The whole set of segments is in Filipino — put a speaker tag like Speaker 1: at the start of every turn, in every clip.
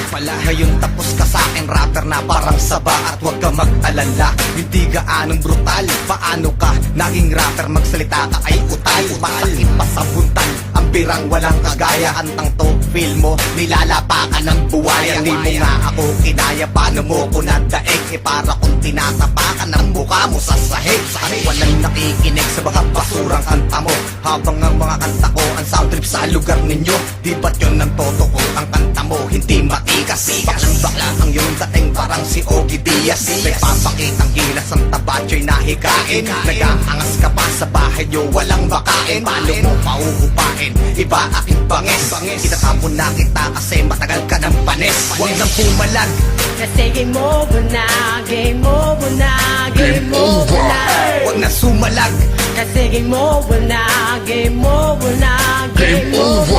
Speaker 1: pala. Ngayon tapos ka sa akin, rapper na parang saba. At huwag ka mag-alala, hindi gaanong brutal. Paano ka naging rapper, magsalita ka ay utal. Masakit pa sa buntal, ang birang walang kagaya. Antang to, feel mo, nilalapa ka ng buwaya. Hindi mo nga ako kinaya, paano mo ko nadaig? Eh para kung tinatapakan ng mukha mo sa sahig. Walang nakikinig sa mga basurang kanta mo, habang ang mga kanta ko ang sound trip sa lugar ninyo. Di ba't yun ang totoo, ang kanta mo hindi matikas? Baklang-bakla ang iyong dating parang si Ogie Diaz. May papakitang gilas ang tabatyo'y nahikain. Nag-aangas ka pa sa bahay nyo, walang bakain. Paano mo pauupain? Iba aking banges. Itatapon na kita kasi matagal ka ng panis. Huwag nang pumalag,
Speaker 2: kasi game over na, game over na, game over na.
Speaker 1: huwag na sumalag,
Speaker 2: Kasi game over na, game over na, game over.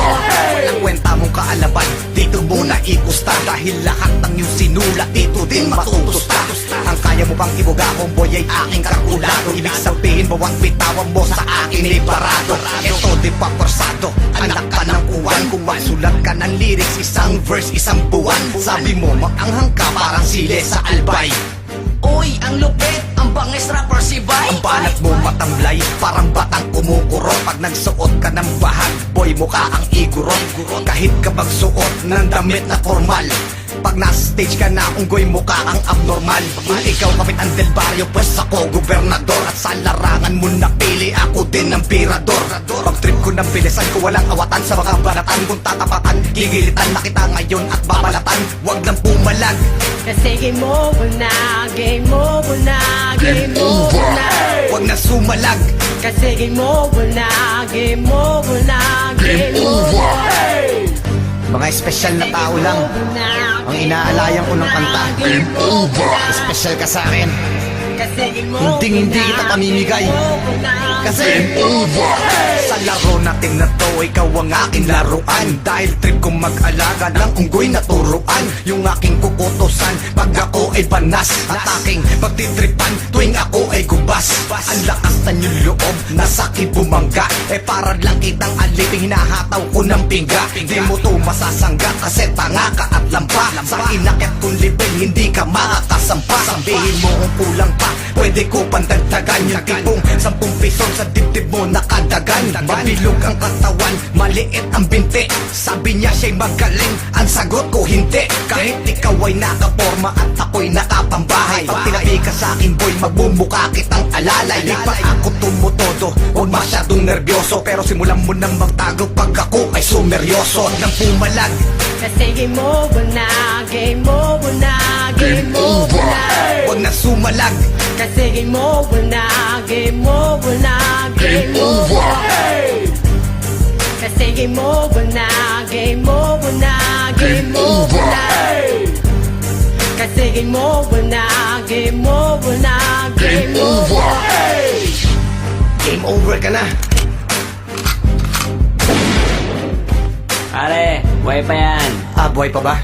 Speaker 1: walang kwenta mong kaalaban, dito mo na ikusta. Dahil lahat ng iyong sinulat dito din matutusta. Ang kaya mo bang ibuga kung boy ay aking kalkulado? Ibig sabihin bawang bitawan mo sa akin ay barado. Ito di pa forsado, anak ka ng uwan. Kung masulat ka ng lyrics, isang verse, isang buwan. Sabi mo maanghang ka parang sile sa albay.
Speaker 3: Uy, ang lupit, ang bangis rapper si Bay.
Speaker 1: Ang banat mo matamlay, parang batang kumukurot. Pag nagsuot ka ng bahag, boy mukha ang igurot. Kahit ka magsuot ng damit na formal, pag nasa stage ka na, unggoy mukha ang abnormal. Kung ikaw kapitan del barrio, pues ako gobernador. At sa larangan mo napili, ako din ang pirador. Pag trip ko ng bilisan ko, walang awatan sa mga banatan. Kung tatapatan, gigilitan na kita ngayon at babalatan. Huwag nang pumalag,
Speaker 2: Kasi game over na, game over na, game over na.
Speaker 1: huwag na sumalag,
Speaker 2: Kasi game over na, game over na, game over.
Speaker 1: mga espesyal na tao lang ang inaalayan ko ng kanta.
Speaker 2: Game over.
Speaker 1: Espesyal ka sa akin,
Speaker 2: Kasi game over
Speaker 1: Hinding-hindi
Speaker 2: na,
Speaker 1: kita pamimigay.
Speaker 2: game over na.
Speaker 1: kasi sa laro natin na to, ikaw ang aking laruan. Dahil trip kong mag-alaga ng unggoy na turuan. Yung aking kukutusan pag ako ay banas, at aking pagtitripan tuwing ako ay gubas. Ang lakas na yung loob, nasa bumangga. Eh para lang kitang alipin, hinahataw ko ng pingga. Di mo to masasangga kasi tanga ka at lampa. Sa inakyat kong level, hindi ka makakasampa. Sabihin mo kung kulang pa, pwede ko pandagdagan. Yung tipong 10 piso sa dibdib mo nakadagan. Mabilog ang katawan, maliit ang binti. Sabi niya siya'y magaling, ang sagot ko hindi. Kahit ikaw ay nakaporma at ako'y nakapambahay, pag tinabi ka sa akin boy, magbumuka kitang alalay. Di pa ako tumutodo, huwag masyadong nervyoso. Pero simulan mo nang magtago pag ako ay sumeryoso. Huwag nang pumalag,
Speaker 2: Kasi game over na, game over na, game over na.
Speaker 1: huwag na sumalag,
Speaker 2: Kasi game over na, game over na, game over. Kasi game over na, game over na, game over na. Kasi game over na, game over na, game over.
Speaker 1: game over ka na.
Speaker 4: Pare, buhay pa yan.
Speaker 1: Buhay pa ba?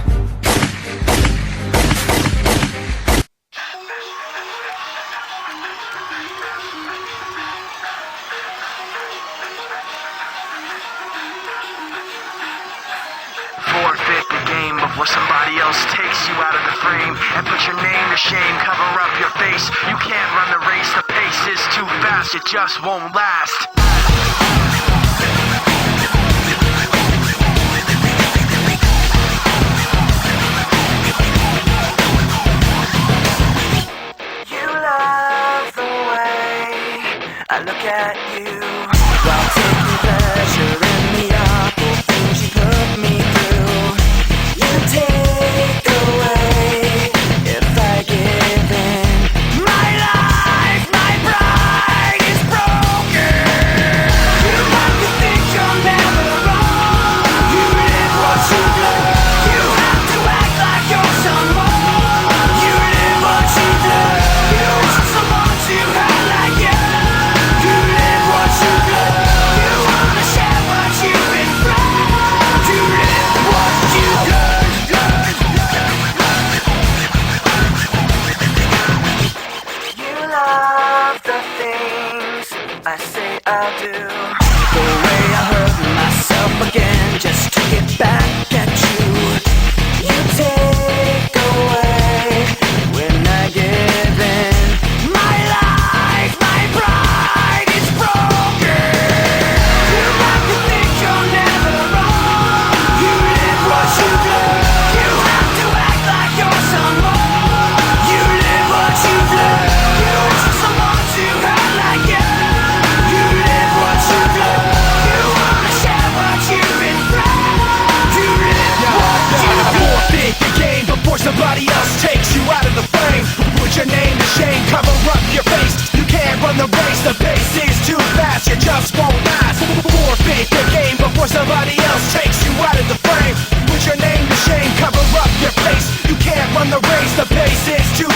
Speaker 5: Forfeit the game before somebody else takes you out of the frame and put your name to shame. Cover up your face. You can't run the race. The pace is too fast. It just won't last. You love the way I look at you while taking pleasure in the awful things you put me through. You take away if I give in. My life, my pride is broken. You like to think you're never wrong. You live what you love. You have to act like you're someone. You live what you do. You want someone to have like you. You live what you do. You wanna share what you've been through. You live what you do. You love the things I say I'll do. The way I hurt myself again just to get back at you. You take
Speaker 1: is juice